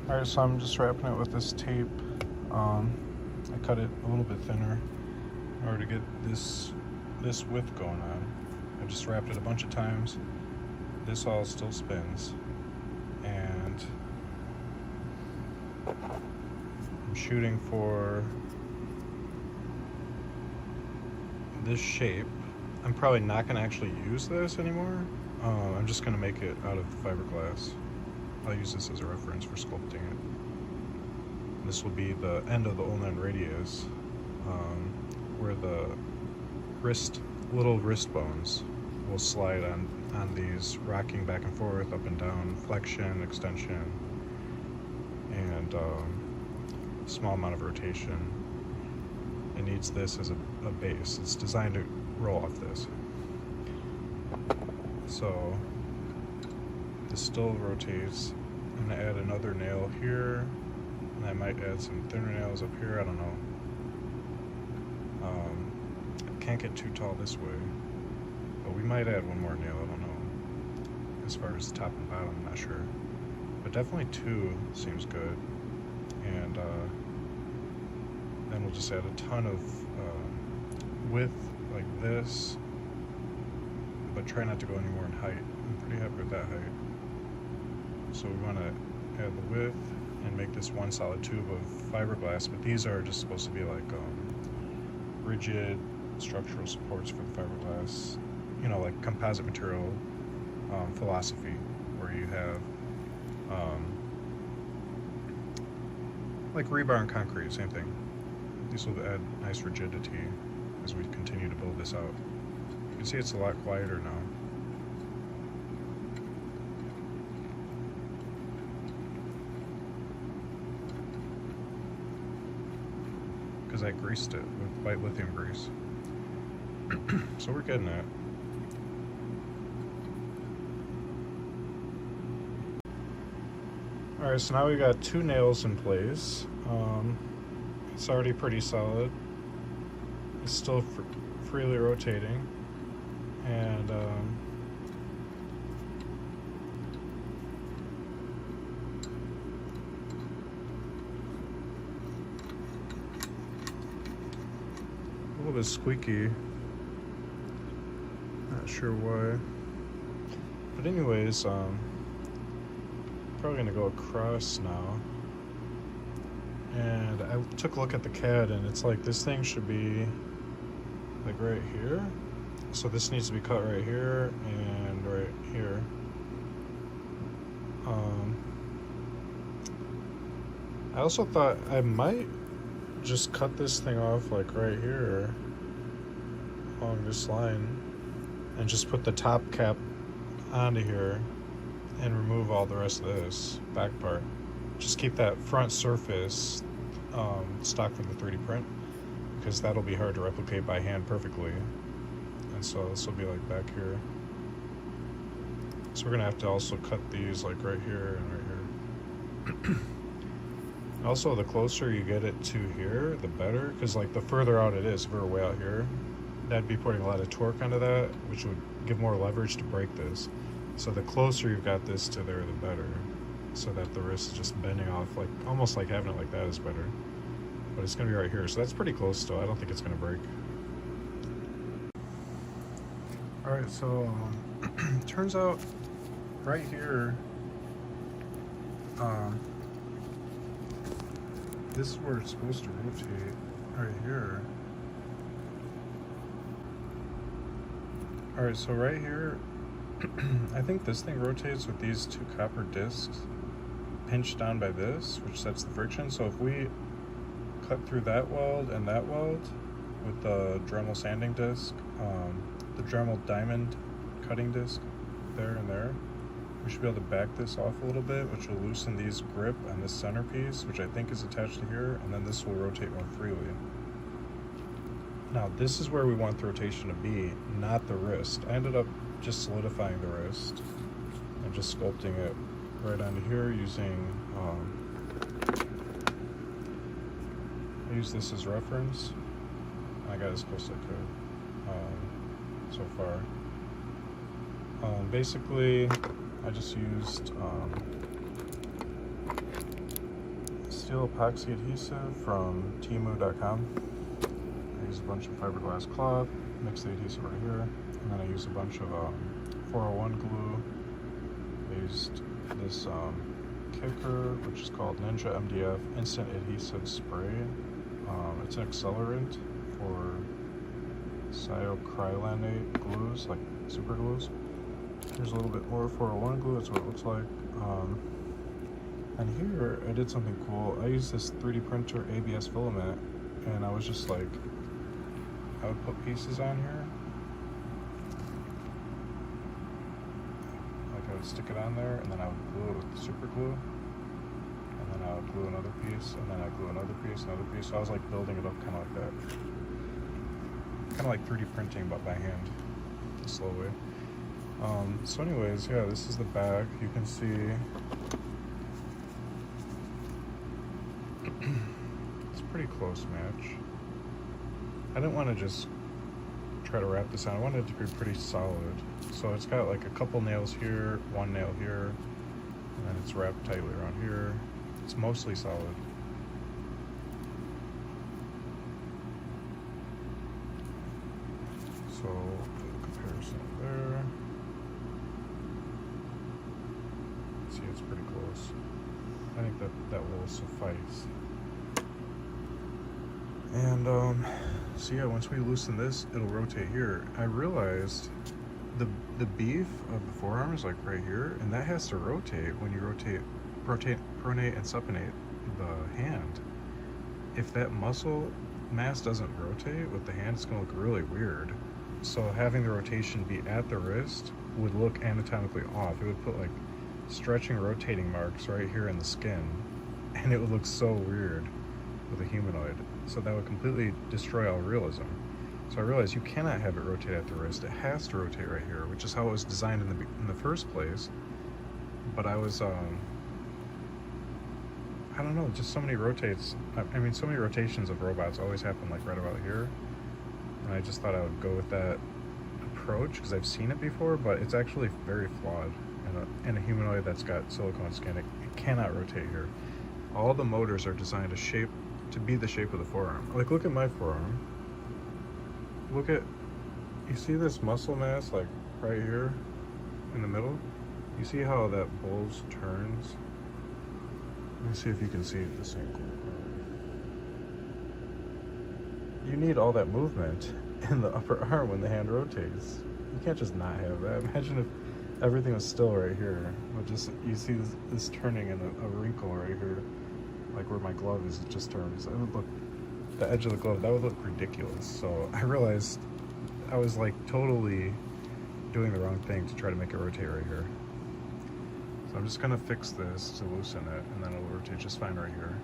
Alright, so I'm just wrapping it with this tape. I cut it a little bit thinner in order to get this width going on. I just wrapped it a bunch of times. This all still spins, and I'm shooting for this shape. I'm probably not going to actually use this anymore. I'm just going to make it out of fiberglass. I'll use this as a reference for sculpting it. This will be the end of the ulnar radius, where the little wrist bones will slide on these, rocking back and forth, up and down, flexion, extension, and small amount of rotation. It needs this as a base. It's designed to roll off this. So this still rotates. I'm gonna add another nail here, and I might add some thinner nails up here. I don't know. I can't get too tall this way, but we might add one more nail. I don't know. As far as the top and bottom, I'm not sure, but definitely 2 seems good. And then we'll just add a ton of width like this, but try not to go any more in height. I'm pretty happy with that height. So we want to add the width and make this one solid tube of fiberglass, but these are just supposed to be like rigid structural supports for the fiberglass, you know, like composite material philosophy, where you have like rebar and concrete, same thing. These will add nice rigidity as we continue to build this out. You can see it's a lot quieter now. Because I greased it with white lithium grease. So we're getting it. Alright, so now we got 2 nails in place. It's already pretty solid. It's still freely rotating, and a little bit squeaky. Not sure why, but anyways, probably gonna go across now. And I took a look at the CAD, and it's like this thing should be like right here. So this needs to be cut right here and right here. I also thought I might just cut this thing off like right here along this line and just put the top cap onto here and remove all the rest of this back part. Just keep that front surface stock from the 3D print, because that'll be hard to replicate by hand perfectly. And so this will be like back here. So we're gonna have to also cut these like right here and right here. Also, the closer you get it to here, the better, because like the further out it is, if we were way out here, that'd be putting a lot of torque onto that, which would give more leverage to break this. So the closer you've got this to there, the better, so that the wrist is just bending off, like almost like having it like that is better. But it's gonna be right here, so that's pretty close still. I don't think it's gonna break. All right, so turns out right here, this is where it's supposed to rotate, right here. All right, so right here, I think this thing rotates with these 2 copper discs pinched down by this, which sets the friction. So if we cut through that weld and that weld with the Dremel sanding disc, the Dremel diamond cutting disc there and there, we should be able to back this off a little bit, which will loosen these grip on this centerpiece, which I think is attached to here, and then this will rotate more freely. Now this is where we want the rotation to be, not the wrist. I ended up just solidifying the wrist and just sculpting it right onto here using, I use this as reference. I got as close as I could so far. Basically, I just used steel epoxy adhesive from Temu.com. I use a bunch of fiberglass cloth, mix the adhesive right here, and then I use a bunch of 401 glue. I used this kicker, which is called Ninja MDF Instant Adhesive Spray. It's an accelerant for cyclopyrrolate glues, like super glues. Here's a little bit more 401 glue, that's what it looks like. And here I did something cool. I used this 3D printer ABS filament, and I was just like, I would put pieces on here. Like I would stick it on there, and then I would glue it with super glue. And then I would glue another piece, and then I'd glue another piece, another piece. So I was like building it up kind of like that. Kind of like 3D printing, but by hand, the slow way. So anyways, yeah, this is the back. You can see it's a pretty close match. I didn't want to just try to wrap this on. I wanted it to be pretty solid. So it's got like a couple nails here, one nail here, and then it's wrapped tightly around here. It's mostly solid. So do the comparison there. See, it's pretty close. I think that will suffice. And so yeah, once we loosen this, it'll rotate here. I realized the beef of the forearm is like right here, and that has to rotate when you rotate, pronate and supinate the hand. If that muscle mass doesn't rotate with the hand, it's gonna look really weird. So having the rotation be at the wrist would look anatomically off. It would put like stretching, rotating marks right here in the skin, and it would look so weird with a humanoid. So that would completely destroy all realism. So I realized you cannot have it rotate at the wrist. It has to rotate right here, which is how it was designed in the first place. But I was, I don't know, just so many rotates. I mean, so many rotations of robots always happen like right about here. And I just thought I would go with that approach because I've seen it before, but it's actually very flawed. In a humanoid that's got silicone skin, it cannot rotate here. All the motors are designed to be the shape of the forearm. Like, look at my forearm. Look at, you see this muscle mass like right here in the middle? You see how that bulge turns? Let me see if you can see it this angle. You need all that movement in the upper arm when the hand rotates. You can't just not have that. Imagine if everything was still right here. But just, you see this turning and a wrinkle right here. Like where my glove is, it just turns. It would look, the edge of the glove, that would look ridiculous. So I realized I was like totally doing the wrong thing to try to make it rotate right here. So I'm just gonna fix this to loosen it, and then it'll rotate just fine right here.